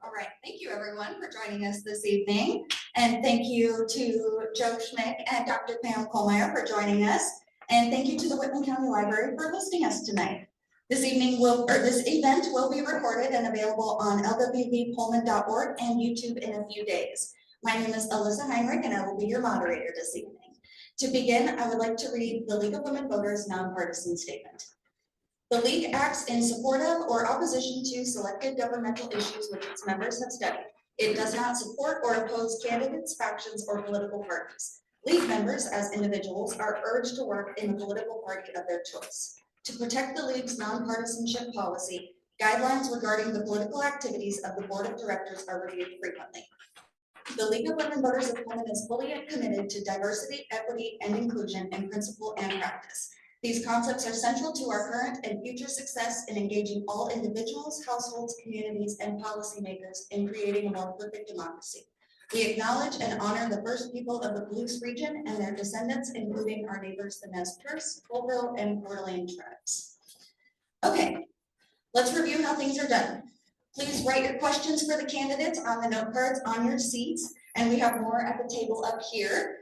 All right, thank you everyone for joining us this evening. And thank you to Joe Schmick and Dr. Pam Kohlmeier for joining us. And thank you to the Whitman County Library for hosting us tonight. This event will be recorded and available on LWVPullman.org and YouTube in a few days. My name is Alyssa Heinrich and I will be your moderator this evening. To begin, I would like to read the League of Women Voters Nonpartisan Statement. The League acts in support of or opposition to selected governmental issues which its members have studied. It does not support or oppose candidates, factions, or political parties. League members, as individuals, are urged to work in the political party of their choice. To protect the League's nonpartisanship policy, guidelines regarding the political activities of the Board of Directors are reviewed frequently. The League of Women Voters of Pullman is fully committed to diversity, equity, and inclusion in principle and practice. These concepts are central to our current and future success in engaging all individuals, households, communities, and policymakers in creating a more perfect democracy. We acknowledge and honor the first people of the Palouse region and their descendants, including our neighbors, the Nez Perce, Colville, and Coeur d'Alene tribes. Okay, let's review how things are done. Please write your questions for the candidates on the note cards on your seats, and we have more at the table up here.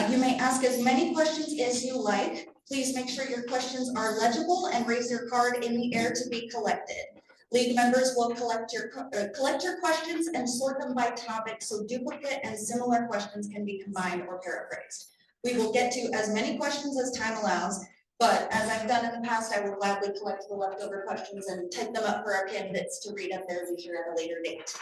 You may ask as many questions as you like. Please make sure your questions are legible and raise your card in the air to be collected. League members will collect your questions and sort them by topic so duplicate and similar questions can be combined or paraphrased. We will get to as many questions as time allows, but as I've done in the past, I will gladly collect the leftover questions and type them up for our candidates to read at their leisure at a later date.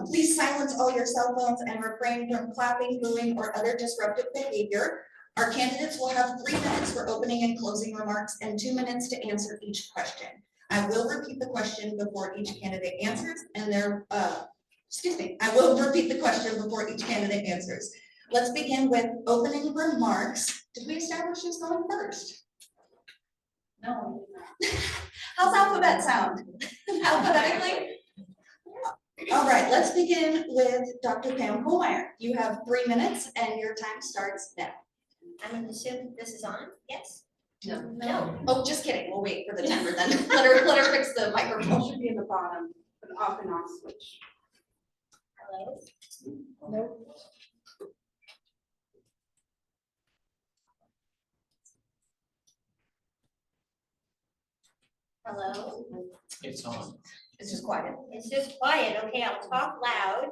Please silence all your cell phones and refrain from clapping, booing, or other disruptive behavior. Our candidates will have 3 minutes for opening and closing remarks and 2 minutes to answer each question. I will repeat the question before each candidate answers, and I will repeat the question before each candidate answers. Let's begin with opening remarks. Did we establish who's going first? No. How's alphabet sound? Alphabetically? All right, let's begin with Dr. Pam Kohlmeier. You have 3 minutes and your time starts now. I'm going to assume this is on, yes? No. Oh, just kidding. We'll wait for the timer then. let her fix the microphone. It should be in the bottom, an off and on switch. Hello? Nope. Hello? It's on. It's just quiet. It's just quiet. Okay, I'll talk loud.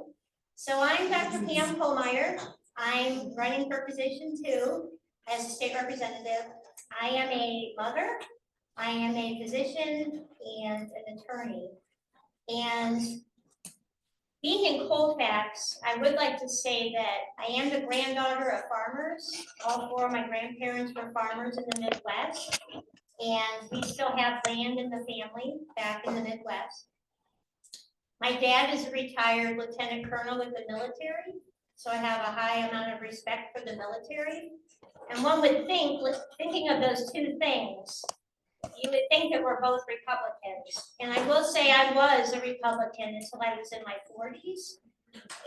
So I'm Dr. Pam Kohlmeier. I'm running for position 2 as a state representative. I am a mother, I am a physician, and an attorney. And being in Colfax, I would like to say that I am the granddaughter of farmers. All 4 of my grandparents were farmers in the Midwest. And we still have land in the family back in the Midwest. My dad is a retired lieutenant colonel with the military, so I have a high amount of respect for the military. And one would think, thinking of those 2 things, you would think that we're both Republicans. And I will say I was a Republican until I was in my 40s.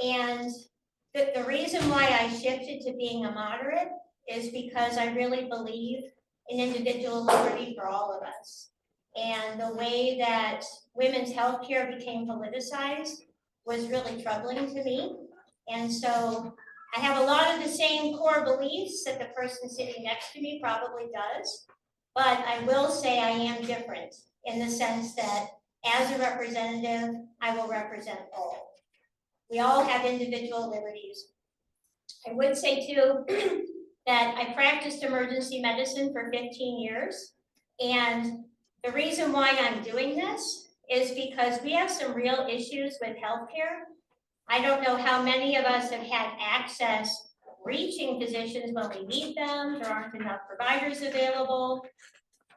And the reason why I shifted to being a moderate is because I really believe in individual liberty for all of us. And the way that women's health care became politicized was really troubling to me. And so I have a lot of the same core beliefs that the person sitting next to me probably does, but I will say I am different in the sense that as a representative, I will represent all. We all have individual liberties. I would say too that I practiced emergency medicine for 15 years. And the reason why I'm doing this is because we have some real issues with healthcare. I don't know how many of us have had access reaching physicians when we need them. There aren't enough providers available.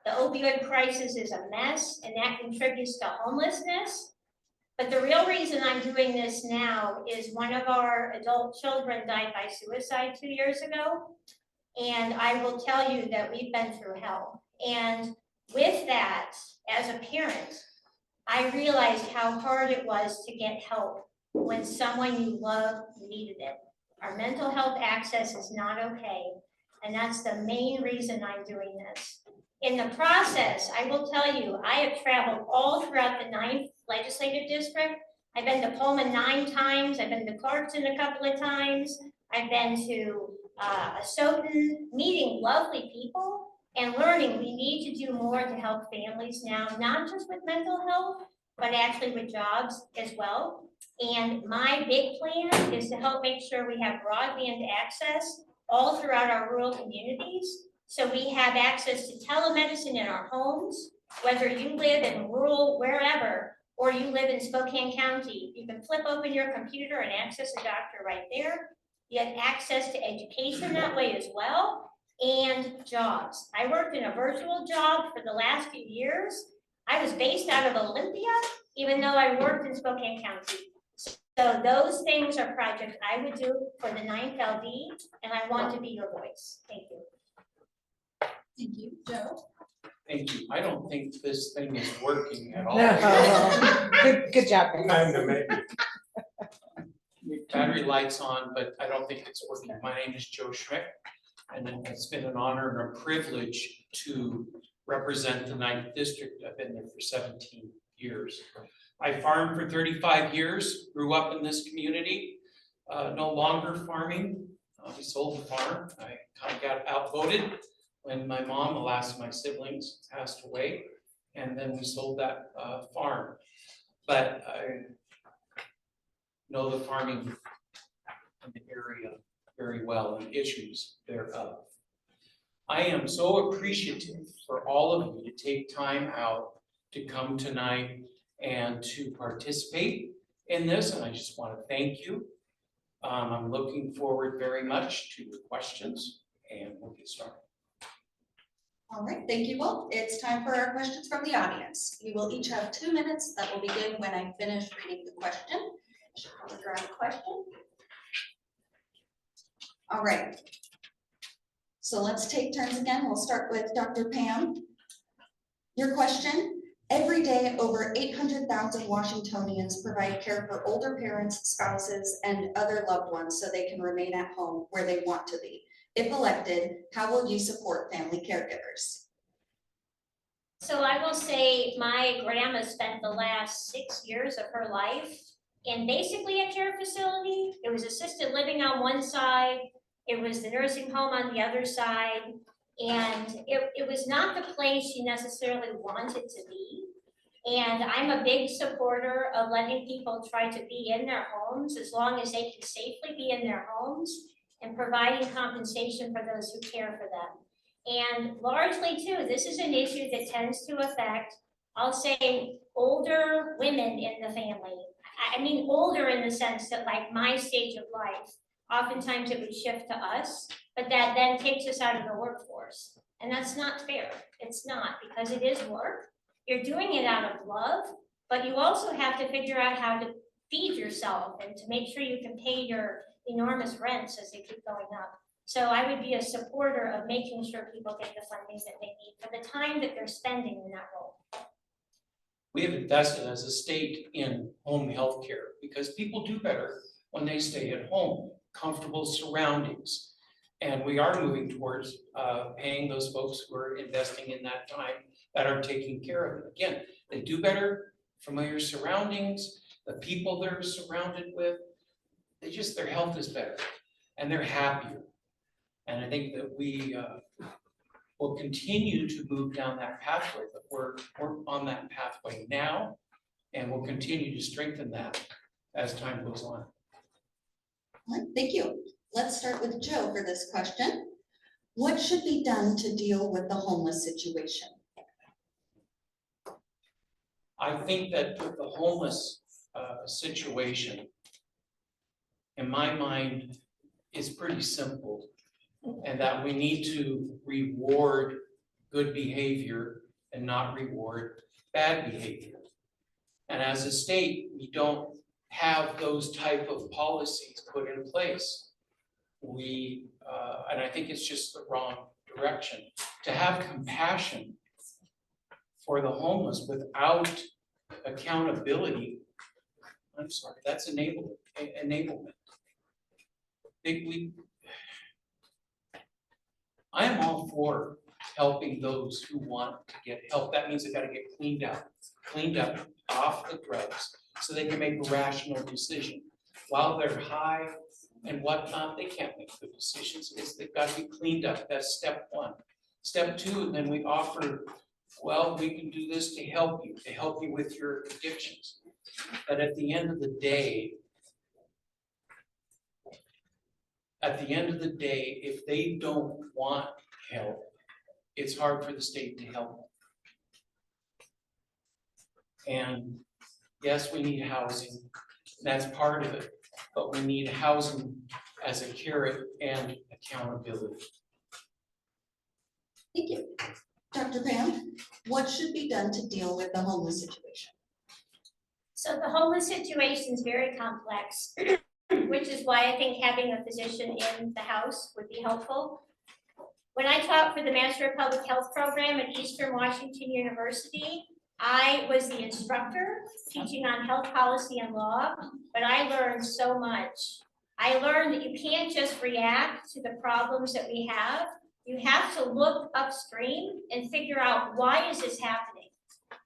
The opioid crisis is a mess, and that contributes to homelessness. But the real reason I'm doing this now is one of our adult children died by suicide 2 years ago. And I will tell you that we've been through hell. And with that, as a parent, I realized how hard it was to get help when someone you love needed it. Our mental health access is not okay. And that's the main reason I'm doing this. In the process, I will tell you, I have traveled all throughout the 9th legislative district. I've been to Pullman 9 times. I've been to Clarkson a couple of times. I've been to Asotin, meeting lovely people and learning we need to do more to help families now, not just with mental health, but actually with jobs as well. And my big plan is to help make sure we have broadband access all throughout our rural communities. So we have access to telemedicine in our homes, whether you live in rural, wherever, or you live in Spokane County, you can flip open your computer and access a doctor right there. You have access to education that way as well, and jobs. I worked in a virtual job for the last few years. I was based out of Olympia, even though I worked in Spokane County. So those things are projects I would do for the 9th LD, and I want to be your voice. Thank you. Thank you, Joe. Thank you. I don't think this thing is working at all. Good job. Ben. Time to make. Battery light's on, but I don't think it's working. My name is Joe Schmick, and it's been an honor and a privilege to represent the 9th District. I've been there for 17 years. I farmed for 35 years, grew up in this community, no longer farming. We sold the farm. I kind of got outvoted when my mom, the last of my siblings, passed away, and then we sold that farm. But I know the farming in the area very well and issues thereof. I am so appreciative for all of you to take time out to come tonight and to participate in this, and I just want to thank you. I'm looking forward very much to your questions, and we'll get started. All right, thank you both. It's time for our questions from the audience. You will each have 2 minutes. That will begin when I finish reading the question. I should probably grab a question. All right. So let's take turns again. We'll start with Dr. Pam. Your question: every day, over 800,000 Washingtonians provide care for older parents, spouses, and other loved ones so they can remain at home where they want to be. If elected, how will you support family caregivers? So I will say my grandma spent the last 6 years of her life in basically a care facility. It was assisted living on one side, it was the nursing home on the other side, and it was not the place she necessarily wanted to be. And I'm a big supporter of letting people try to be in their homes as long as they can safely be in their homes, and providing compensation for those who care for them. And largely too, this is an issue that tends to affect, I'll say, older women in the family. I mean, older in the sense that, like, my stage of life, oftentimes it would shift to us, but that then takes us out of the workforce. And that's not fair. It's not, because it is work. You're doing it out of love, but you also have to figure out how to feed yourself and to make sure you can pay your enormous rents as they keep going up. So I would be a supporter of making sure people get the funding that they need for the time that they're spending in that role. We have invested as a state in home health care because people do better when they stay at home, comfortable surroundings. And we are moving towards paying those folks who are investing in that time that are taking care of it. Again, they do better, familiar surroundings, the people they're surrounded with, their health is better and they're happier. And I think that we will continue to move down that pathway, but we're on that pathway now, and we'll continue to strengthen that as time goes on. All right, thank you. Let's start with Joe for this question. What should be done to deal with the homeless situation? I think that with the homeless situation, in my mind, is pretty simple, and that we need to reward good behavior and not reward bad behavior. And as a state, we don't have those type of policies put in place. And I think it's just the wrong direction. To have compassion for the homeless without accountability, I'm sorry, that's enablement. I am all for helping those who want to get help. That means they got to get cleaned up off the drugs, so they can make a rational decision. While they're high and whatnot, they can't make good decisions. They've got to be cleaned up. That's step one. Step two, and then we offer, well, we can do this to help you with your addictions. But at the end of the day, if they don't want help, it's hard for the state to help them. And yes, we need housing, that's part of it, but we need housing as a carrot and accountability. Thank you. Dr. Pam, what should be done to deal with the homeless situation? So the homeless situation is very complex, which is why I think having a physician in the house would be helpful. When I taught for the Master of Public Health program at Eastern Washington University, I was the instructor teaching on health policy and law, but I learned so much. I learned that you can't just react to the problems that we have. You have to look upstream and figure out, why is this happening?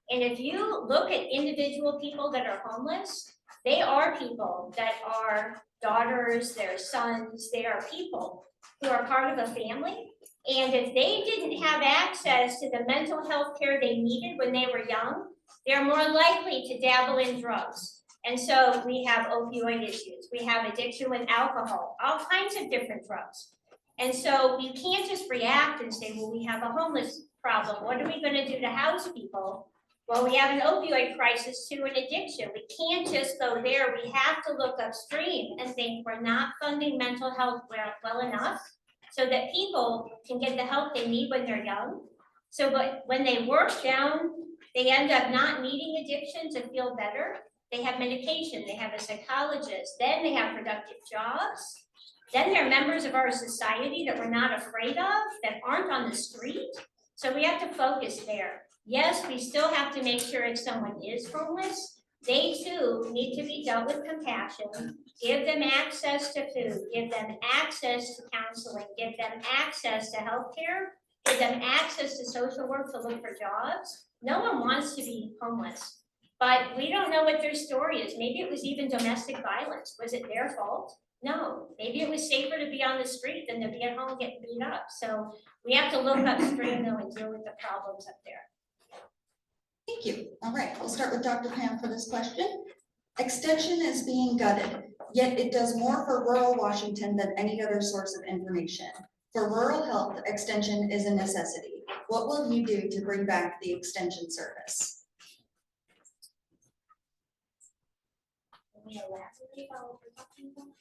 And if you look at individual people that are homeless, they are people that are daughters, they're sons, they are people who are part of a family. And if they didn't have access to the mental health care they needed when they were young, they're more likely to dabble in drugs. And so we have opioid issues, we have addiction with alcohol, all kinds of different drugs. And so you can't just react and say, well, we have a homeless problem. What are we going to do to house people? Well, we have an opioid crisis too, and addiction. We can't just go there. We have to look upstream and think, we're not funding mental health well enough so that people can get the help they need when they're young. So but when they work down, they end up not needing addiction to feel better. They have medication, they have a psychologist, then they have productive jobs. Then they're members of our society that we're not afraid of, that aren't on the street. So we have to focus there. Yes, we still have to make sure if someone is homeless, they too need to be dealt with compassion, give them access to food, give them access to counseling, give them access to healthcare, give them access to social work to look for jobs. No one wants to be homeless, but we don't know what their story is. Maybe it was even domestic violence. Was it their fault? No, maybe it was safer to be on the street than to be at home getting beat up. So we have to look upstream though and deal with the problems up there. Thank you. All right, we'll start with Dr. Pam for this question. Extension is being gutted, yet it does more for rural Washington than any other source of information. For rural health, extension is a necessity. What will you do to bring back the extension service? Can we elaborate on what we're talking about?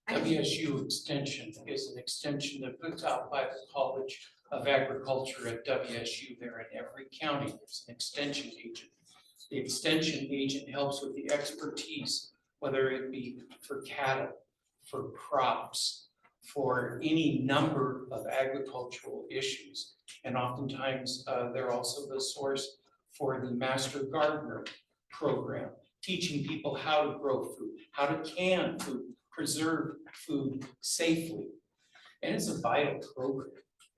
WSU Extension is an extension that puts out by the College of Agriculture at WSU. There in every county, there's an extension agent. The extension agent helps with the expertise, whether it be for cattle, for crops, for any number of agricultural issues. And oftentimes they're also the source for the Master Gardener program, teaching people how to grow food, how to can food, preserve food safely. And it's a vital program,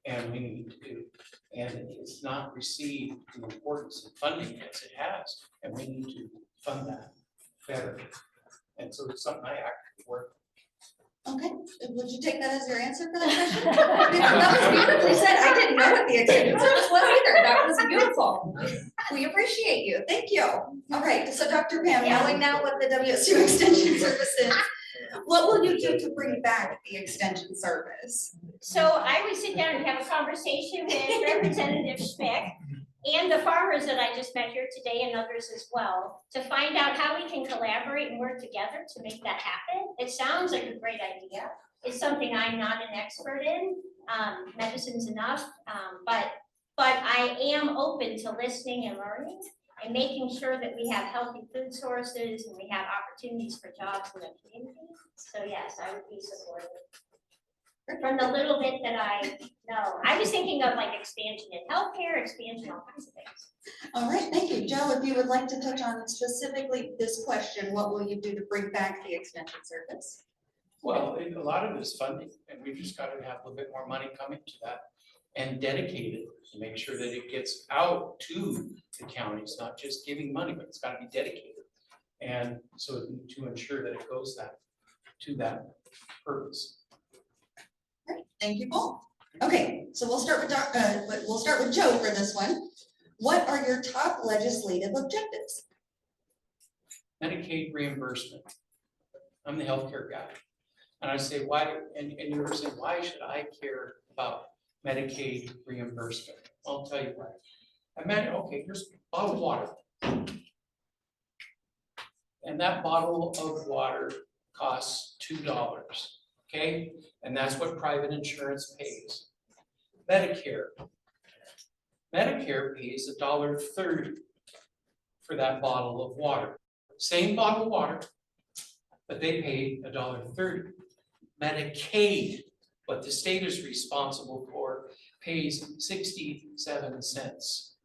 and we need to do. And it's not received the importance of funding as it has, and we need to fund that better. And so it's something I actively work. Okay, would you take that as your answer for that question? That was beautifully said. I didn't know what the extension service was either. That was beautiful. We appreciate you. Thank you. All right, so Dr. Pam, knowing now what the WSU Extension Service is, what will you do to bring back the Extension Service? So I would sit down and have a conversation with Representative Schmick and the farmers that I just met here today and others as well, to find out how we can collaborate and work together to make that happen. It sounds like a great idea. It's something I'm not an expert in. Medicine's enough, but I am open to listening and learning and making sure that we have healthy food sources and we have opportunities for jobs in the community. So yes, I would be supportive. From the little bit that I know, I was thinking of like expansion in healthcare, expansion, all kinds of things. All right, thank you. Joe, if you would like to touch on specifically this question, what will you do to bring back the Extension Service? Well, a lot of it is funding, and we've just got to have a little bit more money coming to that. and dedicate it to make sure that it gets out to the counties, not just giving money, but it's gotta be dedicated. And so to ensure that it goes to that purpose. Great, thank you both. Okay, so we'll start with Joe for this one. What are your top legislative objectives? Medicaid reimbursement. I'm the healthcare guy. And I say, why, and you were saying, why should I care about Medicaid reimbursement? I'll tell you why. Okay, here's a bottle of water. And that bottle of water costs $2, okay? And that's what private insurance pays. Medicare pays $1.30 for that bottle of water. Same bottle of water, but they pay $1.30. Medicaid, what the state is responsible for, pays 67 cents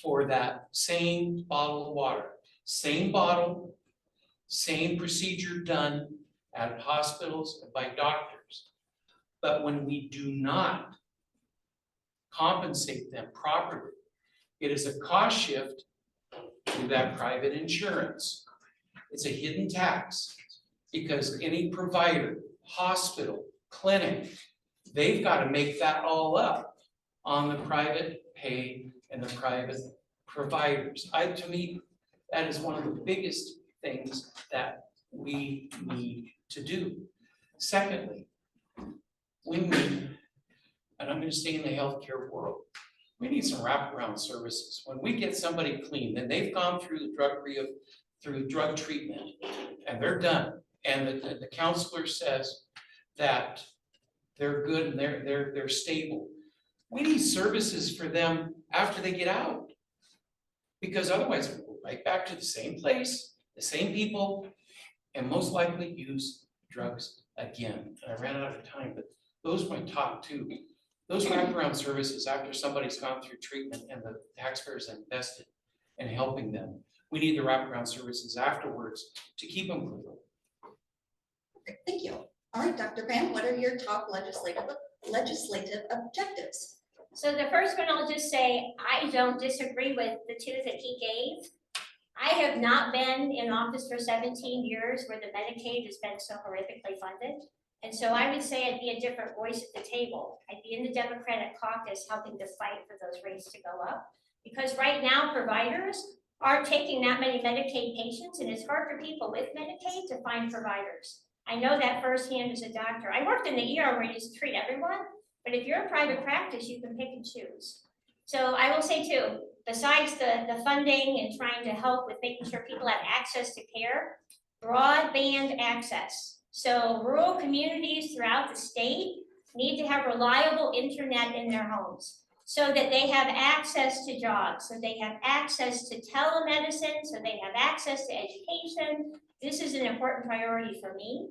for that same bottle of water. Same bottle, same procedure done at hospitals and by doctors. But when we do not compensate them properly, it is a cost shift to that private insurance. It's a hidden tax because any provider, hospital, clinic, they've got to make that all up on the private pay and the private providers. To me, that is one of the biggest things that we need to do. Secondly, we need, and I'm going to stay in the healthcare world, we need some wraparound services. When we get somebody clean, then they've gone through the drug treatment and they're done. And the counselor says that they're good and they're stable. We need services for them after they get out. Because otherwise we'll go right back to the same place, the same people, and most likely use drugs again. And I ran out of time, but those are my top two. Those wraparound services after somebody's gone through treatment and the taxpayers invested in helping them. We need the wraparound services afterwards to keep them clean. Okay, thank you. All right, Dr. Pam, what are your top legislative objectives? So the first one, I'll just say, I don't disagree with the two that he gave. I have not been in office for 17 years where the Medicaid has been so horrifically funded. And so I would say I'd be a different voice at the table. I'd be in the Democratic caucus helping to fight for those rates to go up. Because right now, providers aren't taking that many Medicaid patients, and it's hard for people with Medicaid to find providers. I know that firsthand as a doctor. I worked in the ER where you just treat everyone, but if you're a private practice, you can pick and choose. So I will say too, besides the funding and trying to help with making sure people have access to care, broadband access. So rural communities throughout the state need to have reliable internet in their homes so that they have access to jobs, so they have access to telemedicine, so they have access to education. This is an important priority for me.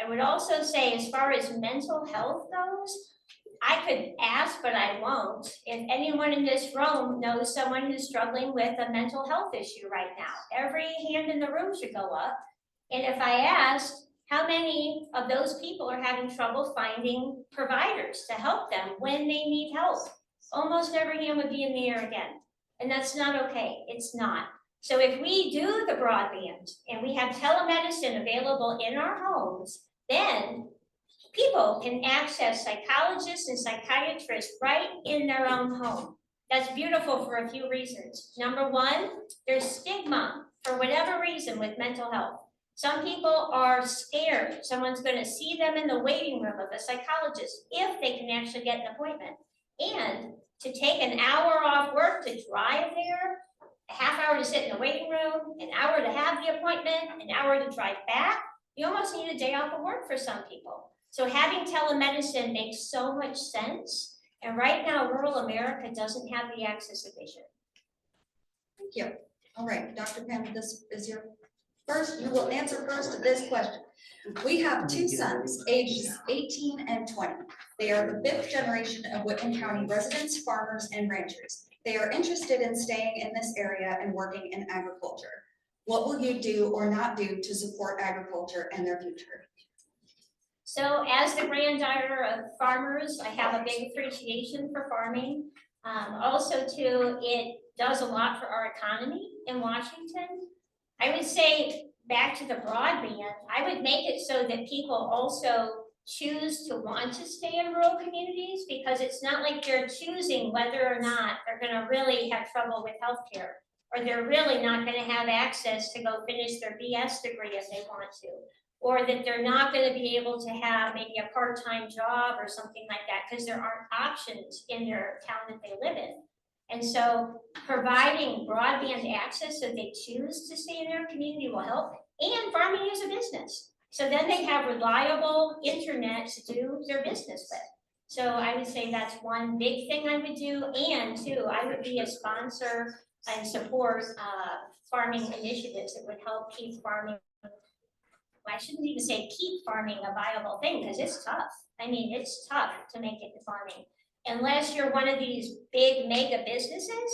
I would also say, as far as mental health goes, I could ask, but I won't. If anyone in this room knows someone who's struggling with a mental health issue right now, every hand in the room should go up. And if I asked, how many of those people are having trouble finding providers to help them when they need help? Almost every hand would be in the air again. And that's not okay. It's not. So if we do the broadband and we have telemedicine available in our homes, then people can access psychologists and psychiatrists right in their own home. That's beautiful for a few reasons. Number one, there's stigma for whatever reason with mental health. Some people are scared someone's going to see them in the waiting room of a psychologist if they can actually get an appointment. And to take an hour off work to drive there, a half hour to sit in the waiting room, an hour to have the appointment, an hour to drive back, you almost need a day off of work for some people. So having telemedicine makes so much sense. And right now, rural America doesn't have the access that they should. Thank you. All right, Dr. Pam, this is your first, you will answer first to this question. We have two sons, ages 18 and 20. They are the 5th generation of Whitman County residents, farmers, and ranchers. They are interested in staying in this area and working in agriculture. What will you do or not do to support agriculture and their future? So as the granddaughter of farmers, I have a big appreciation for farming. Also too, it does a lot for our economy in Washington. I would say, back to the broadband, I would make it so that people also choose to want to stay in rural communities, because it's not like they're choosing whether or not they're gonna really have trouble with healthcare, or they're really not gonna have access to go finish their BS degree if they want to, or that they're not gonna be able to have maybe a part-time job or something like that, because there aren't options in their town that they live in. And so providing broadband access so they choose to stay in their community will help, and farming is a business. So then they have reliable internet to do their business with. So I would say that's one big thing I would do, and two, I would be a sponsor and support farming initiatives that would help keep farming. I shouldn't even say keep farming a viable thing, because it's tough. I mean, it's tough to make it to farming. Unless you're one of these big mega businesses,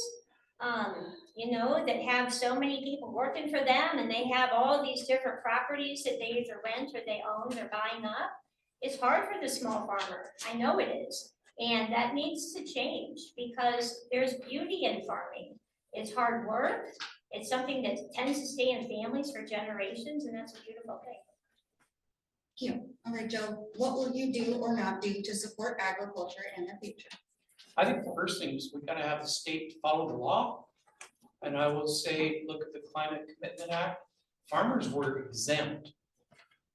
you know, that have so many people working for them, and they have all these different properties that they either rent or they own or buying up. It's hard for the small farmer. I know it is. And that needs to change, because there's beauty in farming. It's hard work. It's something that tends to stay in families for generations, and that's a beautiful thing. Thank you. All right, Joe, what will you do or not do to support agriculture in the future? I think the first thing is we gotta have the state follow the law. And I will say, look at the Climate Commitment Act. Farmers were exempt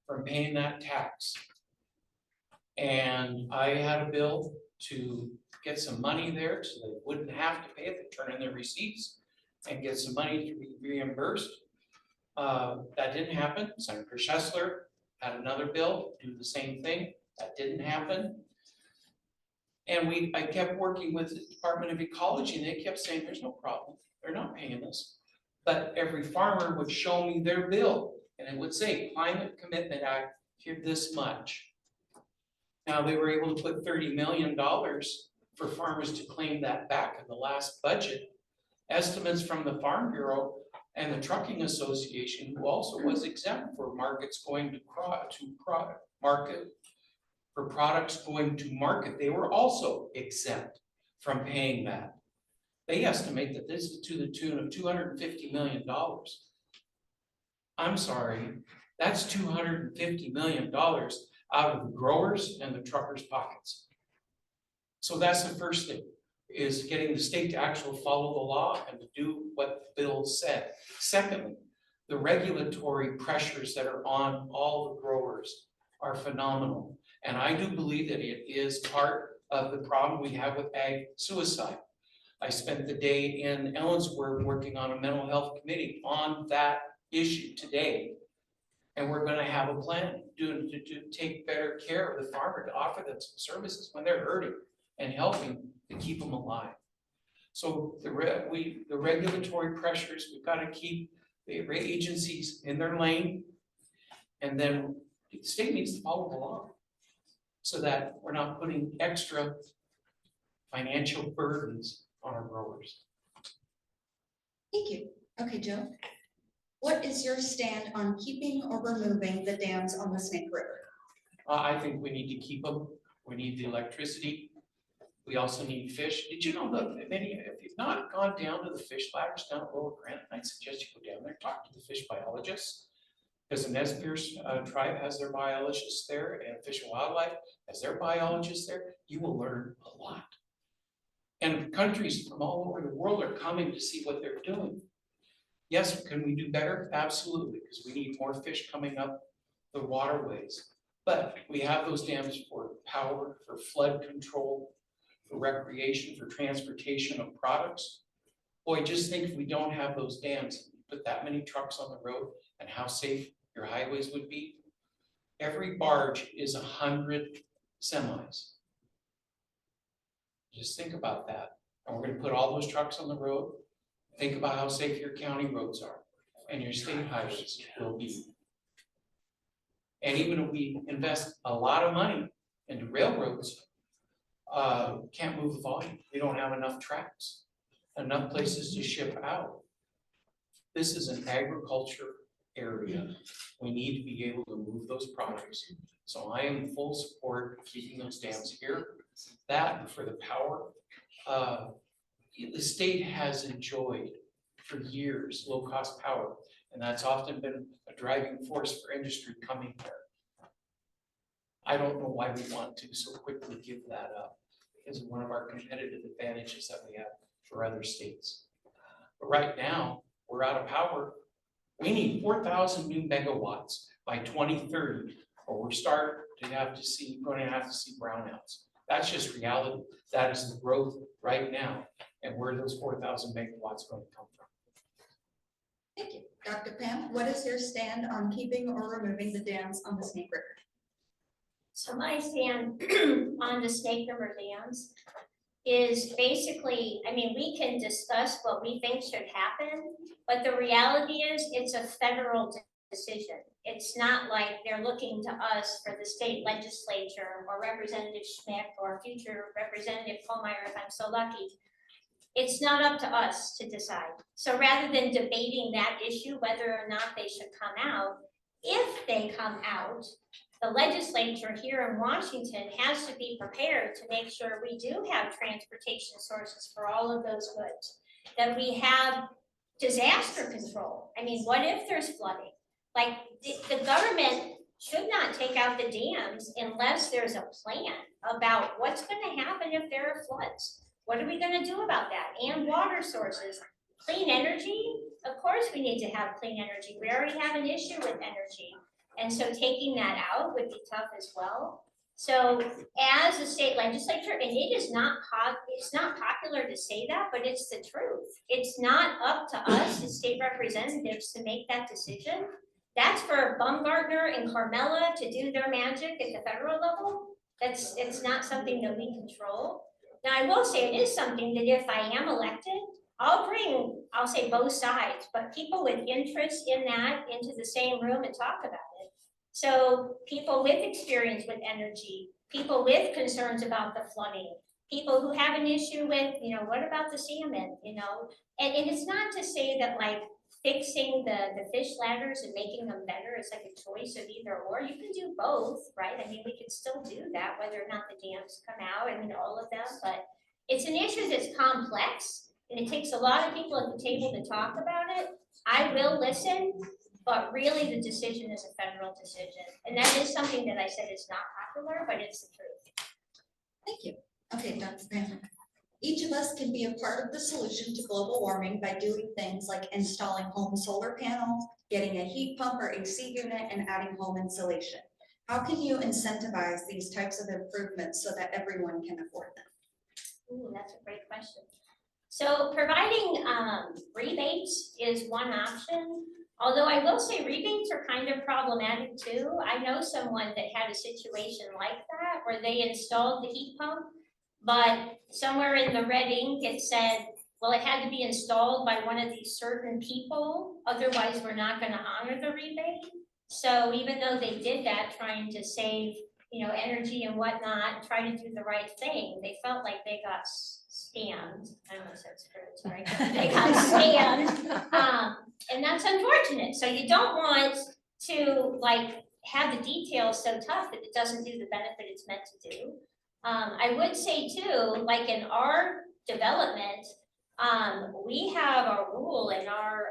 from paying that tax. And I had a bill to get some money there so they wouldn't have to pay it, they turn in their receipts and get some money to be reimbursed. That didn't happen. Senator Schessler had another bill, do the same thing. That didn't happen. And I kept working with the Department of Ecology, and they kept saying, there's no problem. They're not paying us. But every farmer would show me their bill, and it would say, Climate Commitment Act, here this much. Now, they were able to put $30 million for farmers to claim that back in the last budget. Estimates from the Farm Bureau and the Trucking Association, who also was exempt for markets going to market, for products going to market, they were also exempt from paying that. They estimate that this is to the tune of $250 million. I'm sorry, that's $250 million out of the growers and the truckers' pockets. So that's the first thing, is getting the state to actually follow the law and to do what the bill said. Secondly, the regulatory pressures that are on all the growers are phenomenal. And I do believe that it is part of the problem we have with ag suicide. I spent the day in Ellensburg working on a mental health committee on that issue today. And we're gonna have a plan to take better care of the farmer, to offer them some services when they're hurting and helping to keep them alive. So the regulatory pressures, we've got to keep the agencies in their lane. And then the state needs to follow the law so that we're not putting extra financial burdens on our growers. Thank you. Okay, Joe. What is your stand on keeping or removing the dams on the Snake River? I think we need to keep them. We need the electricity. We also need fish. Did you know that if you've not gone down to the fish ladders down at Lower Grant, I'd suggest you go down there, talk to the fish biologists. Because the Nez Perce tribe has their biologists there, and Fish and Wildlife has their biologists there. You will learn a lot. And countries from all over the world are coming to see what they're doing. Yes, can we do better? Absolutely, because we need more fish coming up the waterways. But we have those dams for power, for flood control, for recreation, for transportation of products. Boy, just think if we don't have those dams, put that many trucks on the road and how safe your highways would be. Every barge is 100 semis. Just think about that. And we're going to put all those trucks on the road. Think about how safe your county roads are and your state highways will be. And even if we invest a lot of money into railroads, can't move the volume. We don't have enough tracks, enough places to ship out. This is an agriculture area. We need to be able to move those products. So I am in full support of keeping those dams here. That and for the power, the state has enjoyed for years low-cost power, and that's often been a driving force for industry coming here. I don't know why we want to so quickly give that up, because of one of our competitive advantages that we have for other states. But right now, we're out of power. We need 4,000 new megawatts by 2030, or we're going to have to see brownouts. That's just reality. That is the growth right now, and where those 4,000 megawatts going to come from. Thank you. Dr. Pam, what is your stand on keeping or removing the dams on the Snake River? So my stand on the Snake River dams is basically, I mean, we can discuss what we think should happen, but the reality is it's a federal decision. It's not like they're looking to us for the state legislature or Representative Schmick or future Representative Kohlmeier, if I'm so lucky. It's not up to us to decide. So rather than debating that issue, whether or not they should come out, if they come out, the legislature here in Washington has to be prepared to make sure we do have transportation sources for all of those goods, that we have disaster control. I mean, what if there's flooding? Like the government should not take out the dams unless there's a plan about what's going to happen if there are floods. What are we going to do about that? And water sources, clean energy. Of course, we need to have clean energy. We already have an issue with energy. And so taking that out would be tough as well. So as a state legislature, and it is it's not popular to say that, but it's the truth. It's not up to us as state representatives to make that decision. That's for Baumgartner and Carmella to do their magic at the federal level. It's not something that we control. Now, I will say it is something that if I am elected, I'll say both sides, but people with interest in that into the same room and talk about it. So people with experience with energy, people with concerns about the flooding, people who have an issue with, what about the salmon, and it's not to say that like fixing the fish ladders and making them better is like a choice of either or. You can do both, right? I mean, we can still do that, whether or not the dams come out, all of them, but it's an issue that's complex. And it takes a lot of people at the table to talk about it. I will listen, but really the decision is a federal decision. And that is something that I said is not popular, but it's the truth. Thank you. Okay, Dr. Pam. Each of us can be a part of the solution to global warming by doing things like installing home solar panels, getting a heat pump or AC unit, and adding home insulation. How can you incentivize these types of improvements so that everyone can afford them? Ooh, that's a great question. So providing rebates is one option, although I will say rebates are kind of problematic too. I know someone that had a situation like that where they installed the heat pump, but somewhere in the red ink it said, well, it had to be installed by one of these certain people, otherwise we're not going to honor the rebate. So even though they did that trying to save energy and whatnot, try to do the right thing, they felt like they got scammed. I don't know if that's true, sorry. They got scammed, and that's unfortunate. So you don't want to like have the details so tough that it doesn't do the benefit it's meant to do. I would say too, like in our development, we have a rule in our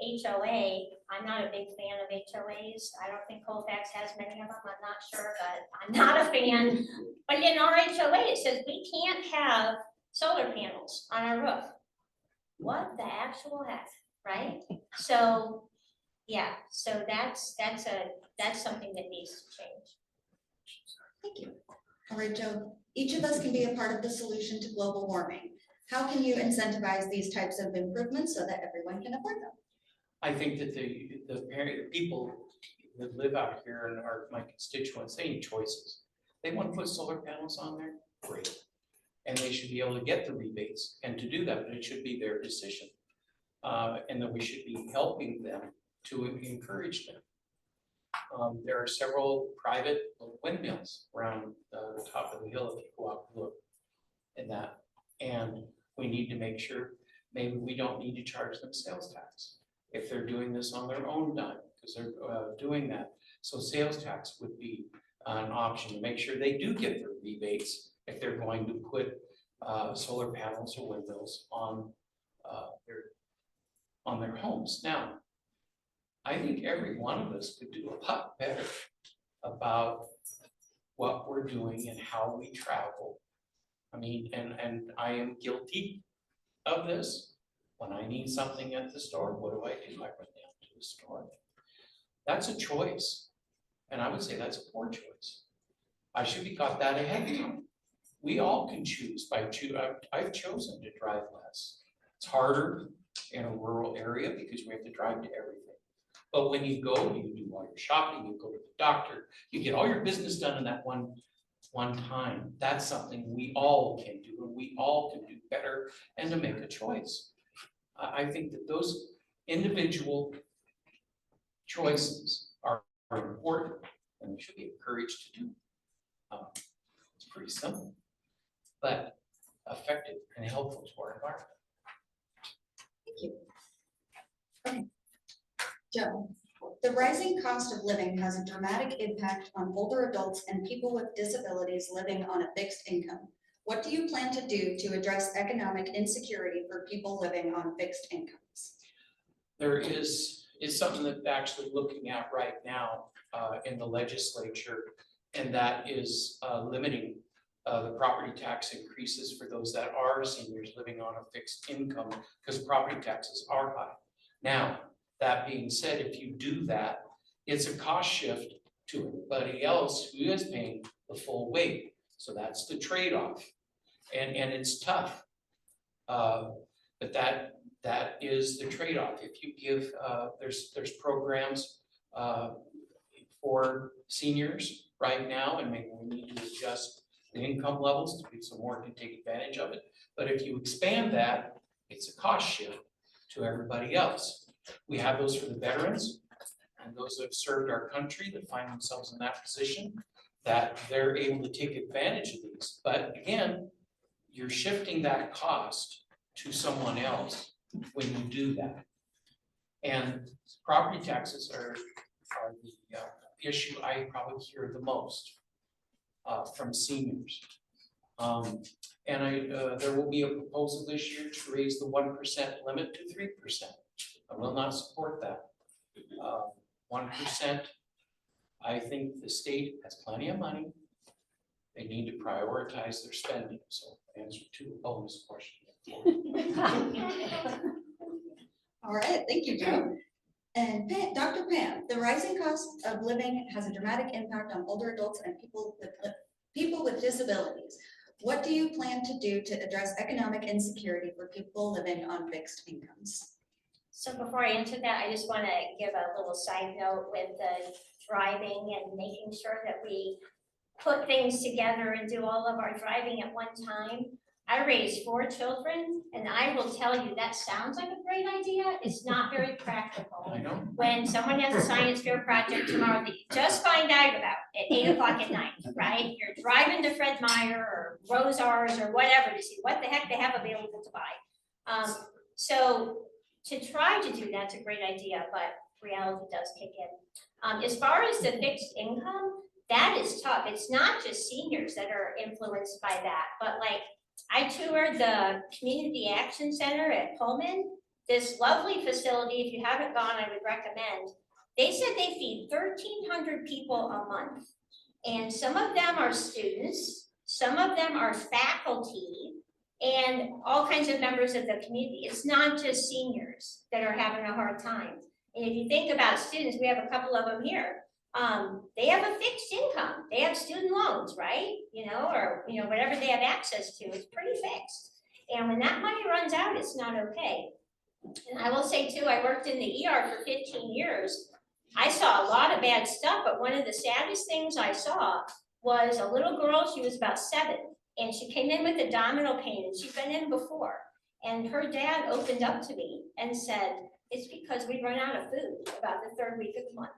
HOA. I'm not a big fan of HOAs. I don't think Colfax has many of them. I'm not sure, but I'm not a fan. But in our HOA, it says we can't have solar panels on our roof. What the actual heck, right? So, yeah. So that's something that needs to change. Thank you. All right, Joe. Each of us can be a part of the solution to global warming. How can you incentivize these types of improvements so that everyone can afford them? I think that the people that live out here and are my constituents, they need choices. They want to put solar panels on there, great. And they should be able to get the rebates and to do that, but it should be their decision. And that we should be helping them to encourage them. There are several private windmills around the top of the hill if you go out and look at that. And we need to make sure maybe we don't need to charge them sales tax. if they're doing this on their own dime, because they're doing that. So sales tax would be an option to make sure they do get their rebates if they're going to put solar panels or windmills on their homes. Now, I think every one of us could do a lot better about what we're doing and how we travel. I mean, and I am guilty of this. When I need something at the store, what do? I run down to the store. That's a choice. And I would say that's a poor choice. I should be got that ahead of time. We all can choose I've chosen to drive less. It's harder in a rural area because we have to drive to everything. But when you go, you do all your shopping, you go to the doctor, you get all your business done in that one time. That's something we all can do, and we all can do better, and to make a choice. I think that those individual choices are important, and we should be encouraged to do. It's pretty simple, but effective and helpful to our environment. Thank you. Okay. Joe, the rising cost of living has a dramatic impact on older adults and people with disabilities living on a fixed income. What do you plan to do to address economic insecurity for people living on fixed incomes? There is something that they're actually looking at right now in the legislature, and that is limiting the property tax increases for those that are seniors living on a fixed income, because property taxes are high. Now, that being said, if you do that, it's a cost shift to everybody else who is paying the full weight. So that's the trade-off, and it's tough. But that is the trade-off. If you give, there's programs for seniors right now, and maybe we need to adjust the income levels to be so more can take advantage of it. But if you expand that, it's a cost shift to everybody else. We have those for the veterans and those that have served our country that find themselves in that position, that they're able to take advantage of these. But again, you're shifting that cost to someone else when you do that. And property taxes are the issue I probably hear the most from seniors. And there will be a proposal this year to raise the 1% limit to 3%. I will not support that. 1%, I think the state has plenty of money. They need to prioritize their spending. So answer to a bonus question. All right, thank you, Joe. And Dr. Pam, the rising cost of living has a dramatic impact on older adults and people with disabilities. What do you plan to do to address economic insecurity for people living on fixed incomes? So before I answer that, I just want to give a little side note with the driving and making sure that we put things together and do all of our driving at one time. I raised 4 children, and I will tell you that sounds like a great idea. It's not very practical. I know. When someone has a science fair project tomorrow that you just find out about at 8 o'clock at night, right? You're driving to Fred Meyer or Rosars or whatever to see what the heck they have available to buy. So to try to do that's a great idea, but reality does kick in. As far as the fixed income, that is tough. It's not just seniors that are influenced by that, but like I toured the Community Action Center at Pullman, this lovely facility. If you haven't gone, I would recommend. They said they feed 1,300 people a month, and some of them are students, some of them are faculty, and all kinds of members of the community. It's not just seniors that are having a hard time. And if you think about students, we have a couple of them here. They have a fixed income. They have student loans, right? Or whatever they have access to, it's pretty fixed. And when that money runs out, it's not okay. And I will say too, I worked in the ER for 15 years. I saw a lot of bad stuff, but one of the saddest things I saw was a little girl. She was about 7, and she came in with abdominal pain, and she'd been in before. And her dad opened up to me and said, it's because we run out of food about the 3rd week of the month.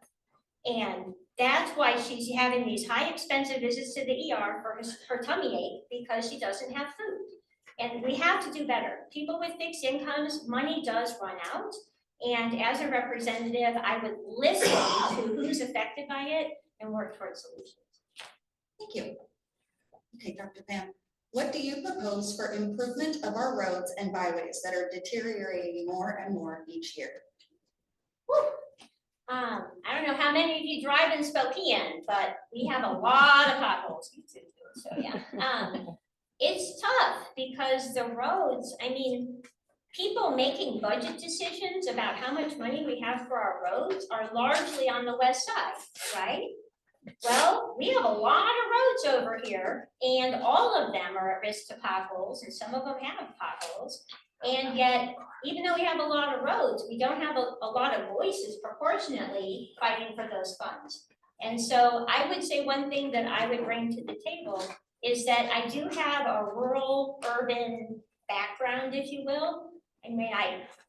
And that's why she's having these high expensive visits to the ER for her tummy ache, because she doesn't have food. And we have to do better. People with fixed incomes, money does run out. And as a representative, I would listen to who's affected by it and work towards solutions. Thank you. Okay, Dr. Pam, what do you propose for improvement of our roads and byways that are deteriorating more and more each year? I don't know how many of you drive in Spokane, but we have a lot of potholes. So yeah, it's tough because the roads, I mean, people making budget decisions about how much money we have for our roads are largely on the west side, right? Well, we have a lot of roads over here and all of them are at risk to potholes and some of them have potholes. And yet, even though we have a lot of roads, we don't have a lot of voices proportionately fighting for those funds. And so I would say one thing that I would bring to the table is that I do have a rural urban background, if you will. I mean,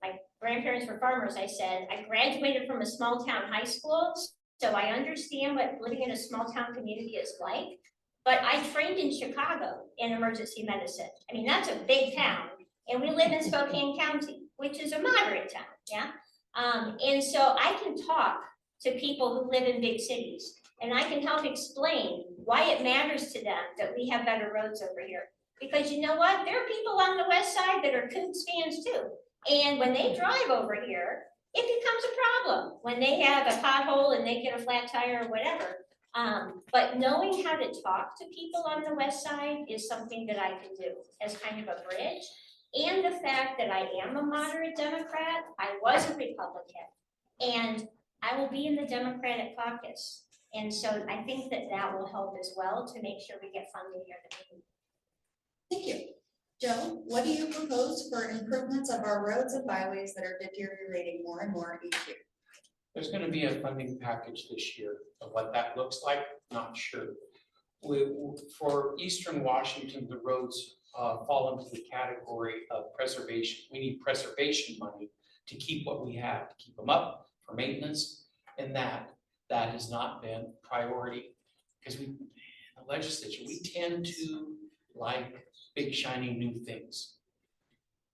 my grandparents were farmers, I said. I graduated from a small town high school, so I understand what living in a small town community is like. But I trained in Chicago in emergency medicine. I mean, that's a big town. And we live in Spokane County, which is a moderate town, yeah? And so I can talk to people who live in big cities, and I can help explain why it matters to them that we have better roads over here. Because you know what? There are people on the west side that are Cougs fans too. And when they drive over here, it becomes a problem when they have a pothole and they get a flat tire or whatever. But knowing how to talk to people on the west side is something that I can do as kind of a bridge. And the fact that I am a moderate Democrat, I was a Republican, and I will be in the Democratic caucus. And so I think that that will help as well to make sure we get funding here that we need. Thank you. Joe, what do you propose for improvements of our roads and byways that are deteriorating more and more each year? There's going to be a funding package this year. Of what that looks like, not sure. For Eastern Washington, the roads fall into the category of preservation. We need preservation money to keep what we have, to keep them up for maintenance, and that has not been priority because we, in the legislature, we tend to like big shiny new things.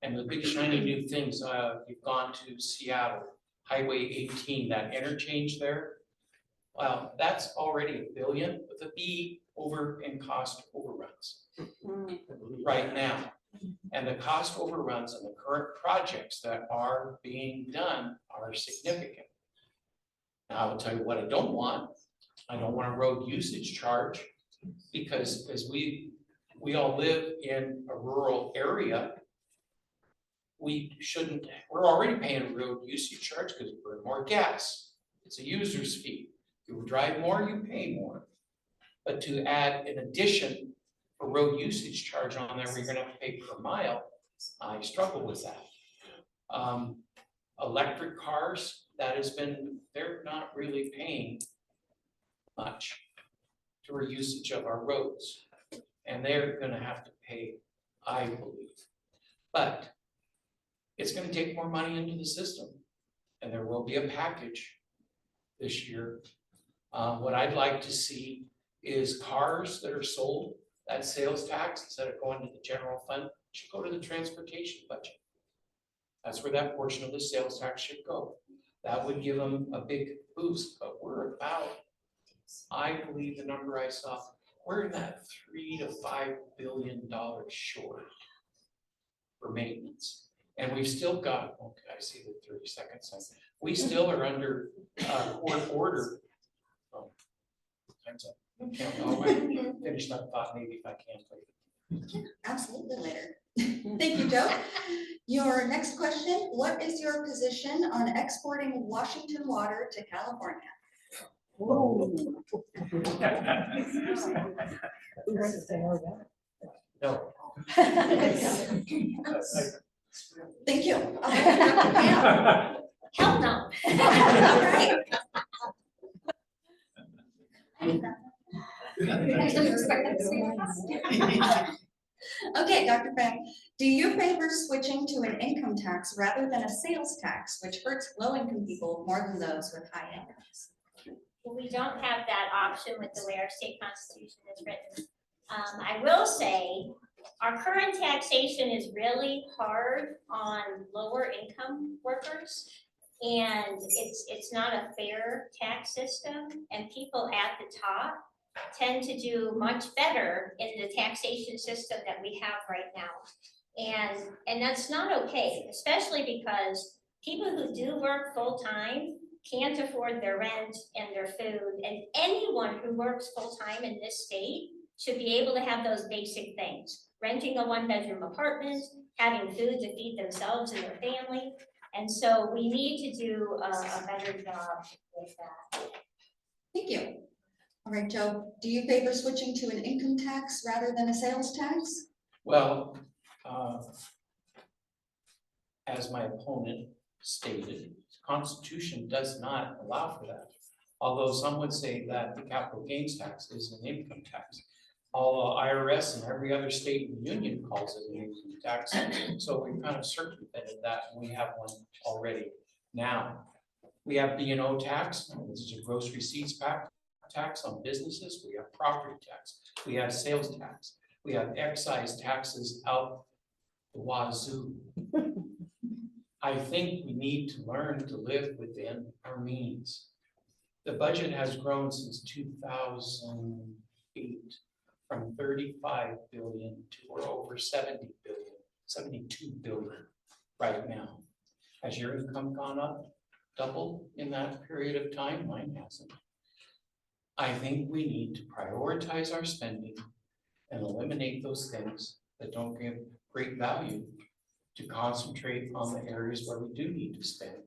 And the big shiny new things, you've gone to Seattle, Highway 18, that interchange there. Well, that's already $1 billion with a B over in cost overruns right now. And the cost overruns and the current projects that are being done are significant. Now, I will tell you what I don't want. I don't want a road usage charge because as we all live in a rural area, we're already paying a road usage charge because we burn more gas. It's a user's fee. If you drive more, you pay more. But to add in addition a road usage charge on there, where you're gonna have to pay per mile, I struggle with that. Electric cars, they're not really paying much to our usage of our roads. And they're gonna have to pay, I believe. But it's gonna take more money into the system. And there will be a package this year. What I'd like to see is cars that are sold, that sales tax, instead of going to the general fund, should go to the transportation budget. That's where that portion of the sales tax should go. That would give them a big boost, but we're about, I believe the number I saw, we're in that $3 to $5 billion short for maintenance. And we've still got, okay, I see the 30 seconds. We still are under court order. Oh, time's up. Okay, I'll finish that thought maybe if I can later. Absolutely later. Thank you, Joe. Your next question, what is your position on exporting Washington water to California? No. Thank you. Dr. Pam. Hell no. All right. Okay, Dr. Pam, do you favor switching to an income tax rather than a sales tax, which hurts low-income people more than those with high incomes? We don't have that option with the way our state constitution is written. I will say our current taxation is really hard on lower income workers. And it's not a fair tax system, and people at the top tend to do much better in the taxation system that we have right now. And that's not okay, especially because people who do work full-time can't afford their rent and their food, and anyone who works full-time in this state should be able to have those basic things. Renting a one-bedroom apartment, having food to feed themselves and their family. And so we need to do a better job with that. Thank you. All right, Joe, do you favor switching to an income tax rather than a sales tax? Well, as my opponent stated, the Constitution does not allow for that. Although some would say that the capital gains tax is an income tax. Although IRS and every other state in the union calls it an income tax. So we've kind of circumvented that, and we have one already now. We have B&O tax, which is a gross receipts tax on businesses. We have property tax. We have sales tax. We have excise taxes out the wazoo. I think we need to learn to live within our means. The budget has grown since 2008 from 35 billion to we're over 70 billion, 72 billion right now. Has your income gone up double in that period of time? Mine hasn't. I think we need to prioritize our spending and eliminate those things that don't give great value, to concentrate on the areas where we do need to spend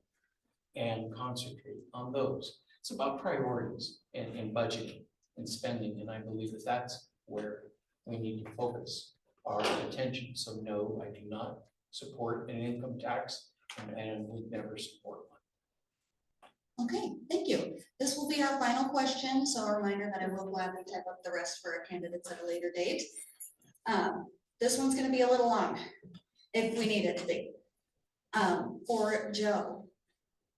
and concentrate on those. It's about priorities and budgeting and spending, and I believe that that's where we need to focus our attention. So no, I do not support an income tax, and would never support one. Okay, thank you. This will be our final question, so a reminder that I will gladly type up the rest for our candidates at a later date. This one's going to be a little long, if we need it to be. For Joe,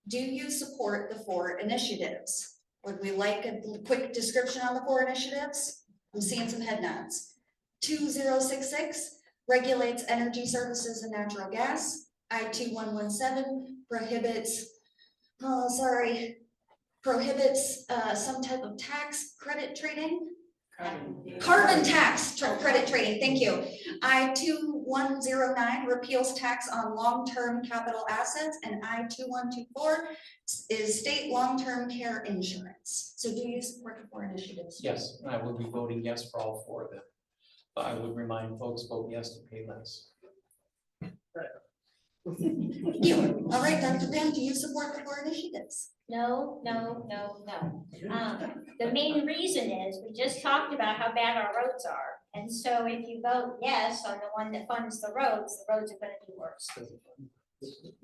do you support the 4 initiatives? Would we like a quick description on the 4 initiatives? I'm seeing some head nods. 2066 regulates energy services and natural gas. I-2117 prohibits some type of tax credit trading. Carbon tax credit trading, thank you. I-2109 repeals tax on long-term capital assets, and I-2124 is state long-term care insurance. So do you support the 4 initiatives? Yes, and I will be voting yes for all 4 of them. But I would remind folks, vote yes to pay less. Thank you. All right, Dr. Pam, do you support the 4 initiatives? No. The main reason is we just talked about how bad our roads are. And so if you vote yes on the one that funds the roads are going to be worse.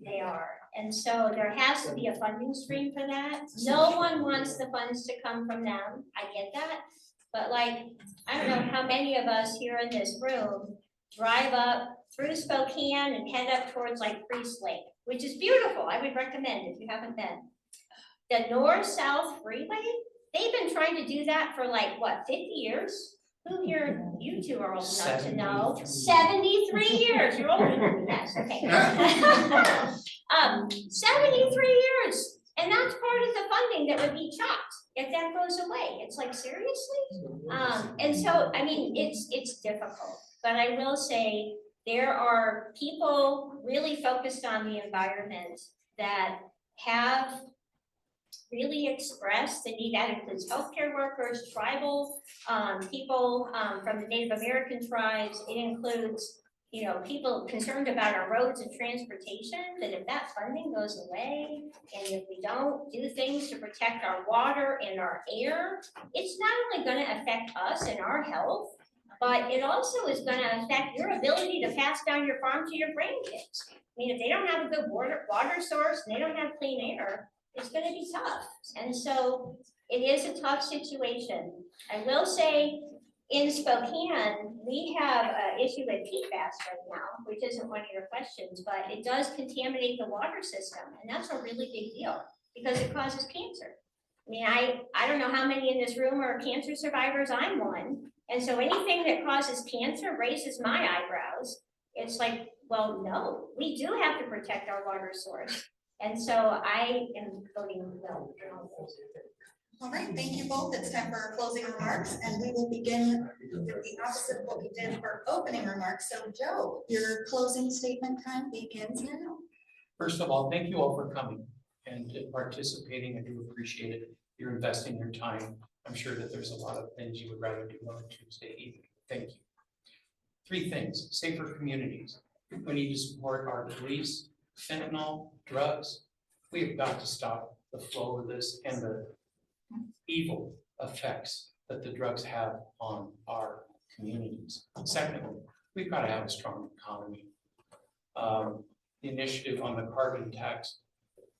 They are. And so there has to be a funding stream for that. No one wants the funds to come from them. I get that. But like, I don't know how many of us here in this room drive up through Spokane and head up towards like Priest Lake, which is beautiful. I would recommend if you haven't been. The north-south freeway, they've been trying to do that for like, what, 50 years? Who here, you two are old enough to know? 73 years, you're older than me, yes, okay. 73 years, and that's part of the funding that would be chopped if that goes away. It's like, seriously? And so, I mean, it's difficult, but I will say there are people really focused on the environment that have really expressed the need. That includes healthcare workers, tribal people from the Native American tribes. It includes, you know, people concerned about our roads and transportation, that if that funding goes away, and if we don't do things to protect our water and our air, it's not only going to affect us and our health, but it also is going to affect your ability to pass down your farm to your grandkids. I mean, if they don't have a good water source and they don't have clean air, it's going to be tough. And so it is a tough situation. I will say in Spokane, we have an issue with PFAS right now, which isn't one of your questions, but it does contaminate the water system. And that's a really big deal because it causes cancer. I mean, I don't know how many in this room are cancer survivors. I'm one. And so anything that causes cancer raises my eyebrows. It's like, well, no, we do have to protect our water source. And so I am voting no. All right, thank you both. It's time for our closing remarks, and we will begin with the opposite of what we did for opening remarks. So Joe, your closing statement time begins now. First of all, thank you all for coming and participating. I do appreciate it. You're investing your time. I'm sure that there's a lot of things you would rather do on a Tuesday evening. Thank you. 3 things: safer communities. We need to support our police, fentanyl, drugs. We have got to stop the flow of this and the evil effects that the drugs have on our communities. Secondly, we've got to have a strong economy. The initiative on the carbon tax,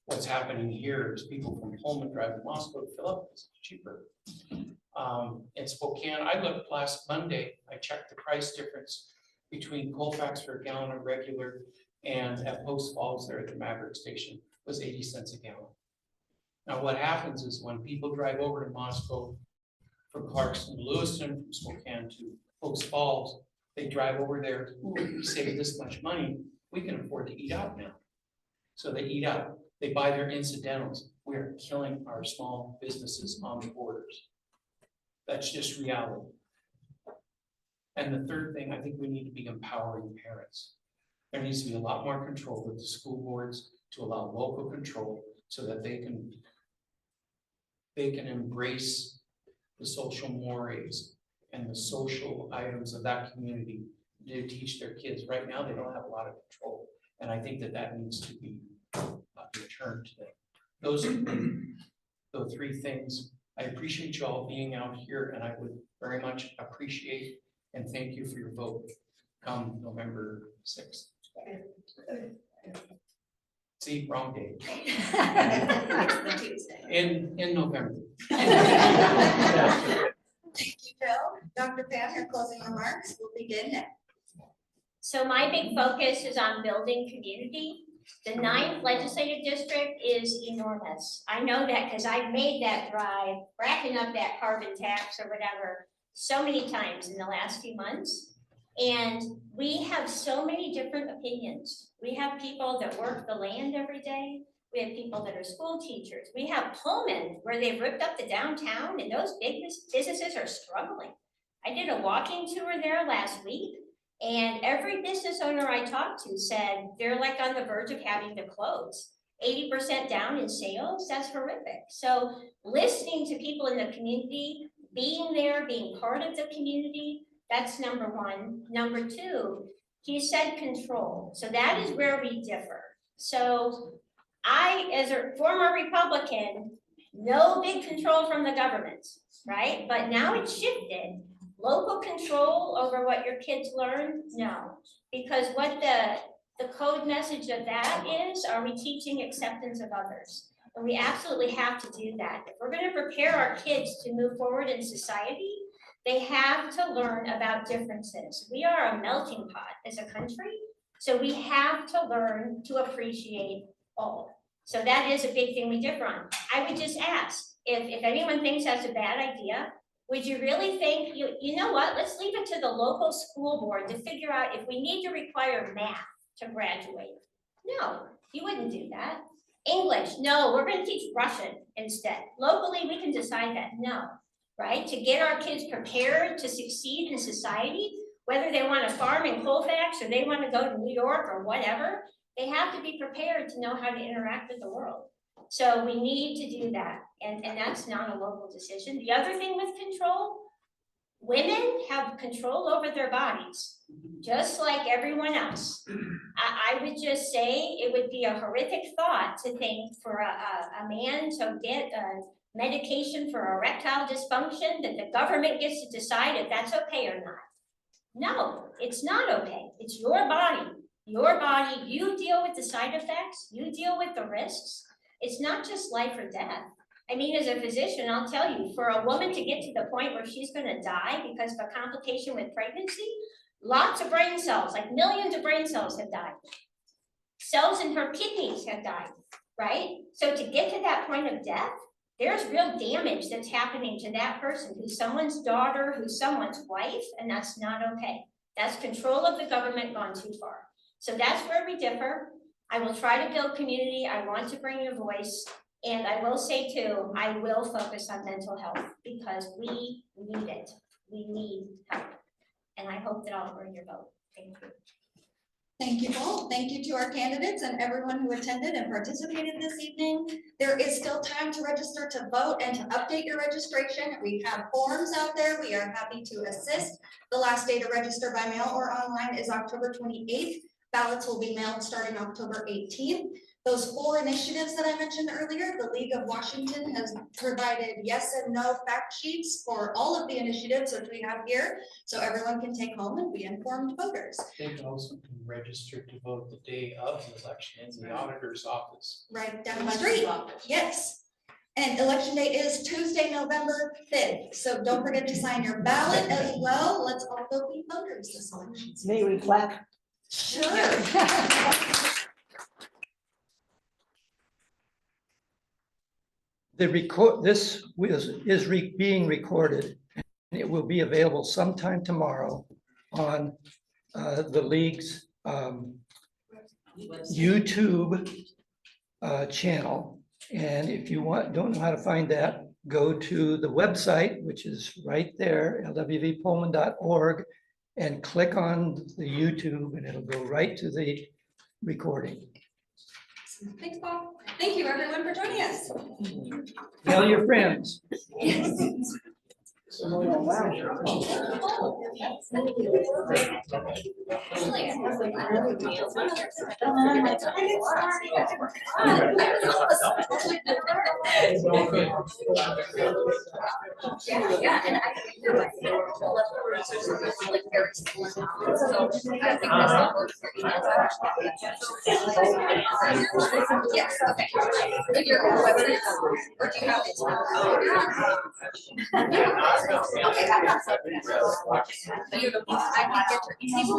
what's happening here is people from Pullman drive to Moscow to fill up, it's cheaper. In Spokane, I looked last Monday, I checked the price difference between Colfax for a gallon of regular and at Post Falls there at the Maverick station was 80 cents a gallon. Now what happens is when people drive over to Moscow from Clarkson to Lewiston, from Spokane to Post Falls, they drive over there, we save this much money, we can afford to eat out now. So they eat out, they buy their incidentals. We're killing our small businesses on the borders. That's just reality. And the third thing, I think we need to be empowering parents. There needs to be a lot more control with the school boards to allow local control so that they can embrace the social mores and the social items of that community to teach their kids. Right now, they don't have a lot of control. And I think that that needs to be returned to them. Those are the 3 things. I appreciate you all being out here, and I would very much appreciate and thank you for your vote come November 6th. See, wrong date. It's the Tuesday. In November. Thank you, Joe. Dr. Pam, your closing remarks will begin now. So my big focus is on building community. The 9th legislative district is enormous. I know that because I've made that drive, racking up that carbon tax or whatever, so many times in the last few months. And we have so many different opinions. We have people that work the land every day. We have people that are school teachers. We have Pullman, where they've ripped up the downtown and those big businesses are struggling. I did a walking tour there last week, and every business owner I talked to said they're like on the verge of having to close. 80% down in sales, that's horrific. So listening to people in the community, being there, being part of the community, that's number 1. Number 2, he said control. So that is where we differ. So I, as a former Republican, no big control from the government, right? But now it's shifted. Local control over what your kids learn? No, because what the code message of that is, are we teaching acceptance of others? And we absolutely have to do that. If we're going to prepare our kids to move forward in society, they have to learn about differences. We are a melting pot as a country, so we have to learn to appreciate all. So that is a big thing we differ on. I would just ask, if anyone thinks that's a bad idea, would you really think, you know what, let's leave it to the local school board to figure out if we need to require math to graduate. No, you wouldn't do that. English, no, we're going to teach Russian instead. Locally, we can decide that, no, right? To get our kids prepared to succeed in society, whether they want to farm in Colfax or they want to go to New York or whatever, they have to be prepared to know how to interact with the world. So we need to do that, and that's not a local decision. The other thing with control, women have control over their bodies, just like everyone else. I would just say it would be a horrific thought to think for a man to get a medication for erectile dysfunction that the government gets to decide if that's okay or not. No, it's not okay. It's your body. Your body, you deal with the side effects, you deal with the risks. It's not just life or death. I mean, as a physician, I'll tell you, for a woman to get to the point where she's going to die because of a complication with pregnancy, lots of brain cells, like millions of brain cells have died. Cells in her kidneys have died, right? So to get to that point of death, there's real damage that's happening to that person who's someone's daughter, who's someone's wife, and that's not okay. That's control of the government gone too far. So that's where we differ. I will try to build community. I want to bring your voice. And I will say too, I will focus on mental health because we need it. We need help. And I hope that I'll earn your vote. Thank you. Thank you both. Thank you to our candidates and everyone who attended and participated this evening. There is still time to register to vote and to update your registration. We have forms out there. We are happy to assist. The last day to register by mail or online is October 28th. Ballots will be mailed starting October 18th. Those 4 initiatives that I mentioned earlier, the League of Washington has provided yes and no fact sheets for all of the initiatives that we have here, so everyone can take home and be informed voters. They also can register to vote the day of the election in the auditor's office. Right down the street, yes. And election day is Tuesday, November 5th, so don't forget to sign your ballot as well. Let's all go be voters this election. May we clap? Sure. This is being recorded. It will be available sometime tomorrow on the League's YouTube channel. And if you don't know how to find that, go to the website, which is right there, lwvpullman.org, and click on the YouTube, and it'll go right to the recording. Thanks, Bob. Thank you, everyone, for joining us. Tell your friends. Yeah, and I think you're right. Like very similar. So I think that's yes, okay. If you're on the website, or do you have it? Okay, that's. But you're the, I can get your email.